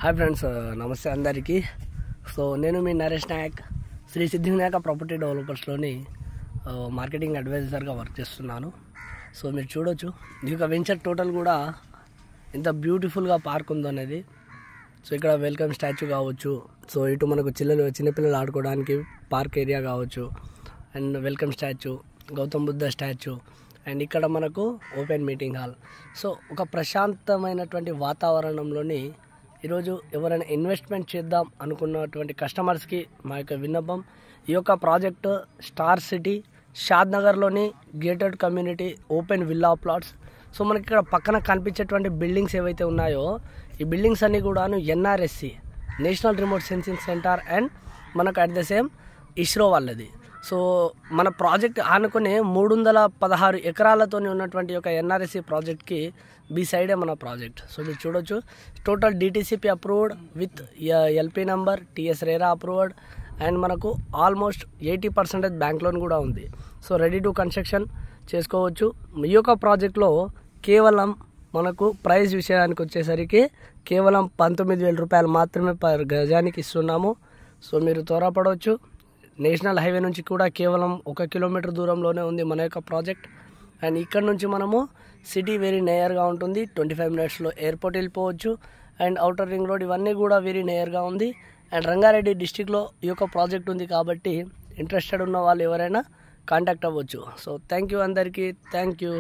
Hi friends, నమస్తే అందరికీ. So నేను మీ నరేష్ నాయక్, శ్రీ సిద్ధి వినాయక ప్రాపర్టీ డెవలపర్స్లోని మార్కెటింగ్ అడ్వైజర్గా వర్క్ చేస్తున్నాను. సో మీరు చూడొచ్చు, ఈ యొక్క వెంచర్ టోటల్ కూడా ఎంత బ్యూటిఫుల్గా పార్క్ ఉందో అనేది. సో ఇక్కడ వెల్కమ్ స్టాచ్యూ కావచ్చు, సో ఇటు మనకు చిన్నపిల్లలు ఆడుకోవడానికి పార్క్ ఏరియా కావచ్చు, and welcome statue, Gautam Buddha statue, and ఇక్కడ మనకు ఓపెన్ మీటింగ్ హాల్. సో ఒక ప్రశాంతమైనటువంటి వాతావరణంలోని ఈరోజు ఎవరైనా ఇన్వెస్ట్మెంట్ చేద్దాం అనుకున్నటువంటి కస్టమర్స్కి మా యొక్క విన్నపం, ఈ యొక్క ప్రాజెక్టు స్టార్ సిటీ షాద్నగర్లోని gated community open villa plots. So మనకి ఇక్కడ పక్కన కనిపించేటువంటి బిల్డింగ్స్ ఏవైతే ఉన్నాయో, ఈ బిల్డింగ్స్ అన్నీ కూడాను NRSC national remote sensing centre and మనకు అట్ ద సేమ్ ఇస్రో వాళ్ళది. సో మన ప్రాజెక్ట్ ఆనుకుని 316 ఎకరాలతో ఉన్నటువంటి ఒక ఎన్ఆర్ఎస్సి ప్రాజెక్ట్కి బి సైడే మన ప్రాజెక్ట్. సో మీరు చూడొచ్చు, total DTCP approved with LP number, TS RERA approved, and మనకు ఆల్మోస్ట్ 80% బ్యాంక్ లోన్ కూడా ఉంది. సో రెడీ టు కన్స్ట్రక్షన్ చేసుకోవచ్చు. ఈ యొక్క ప్రాజెక్ట్లో కేవలం మనకు ప్రైస్ విషయానికి వచ్చేసరికి కేవలం 19,000 రూపాయలు మాత్రమే పర్ గజానికి ఇస్తున్నాము. సో మీరు త్వరపడవచ్చు. నేషనల్ హైవే నుంచి కూడా కేవలం 1 కిలోమీటర్ దూరంలోనే ఉంది మన యొక్క ప్రాజెక్ట్. అండ్ ఇక్కడ నుంచి మనము సిటీ వెరీ నియర్గా ఉంటుంది, 25 మినిట్స్లో ఎయిర్పోర్ట్ వెళ్ళిపోవచ్చు. అండ్ అవుటర్ రింగ్ రోడ్ ఇవన్నీ కూడా వెరీ నియర్గా ఉంది. అండ్ రంగారెడ్డి డిస్టిక్లో ఈ యొక్క ప్రాజెక్ట్ ఉంది కాబట్టి ఇంట్రెస్టెడ్ ఉన్న వాళ్ళు ఎవరైనా కాంటాక్ట్ అవ్వచ్చు. సో థ్యాంక్ యూ అందరికీ, థ్యాంక్ యూ.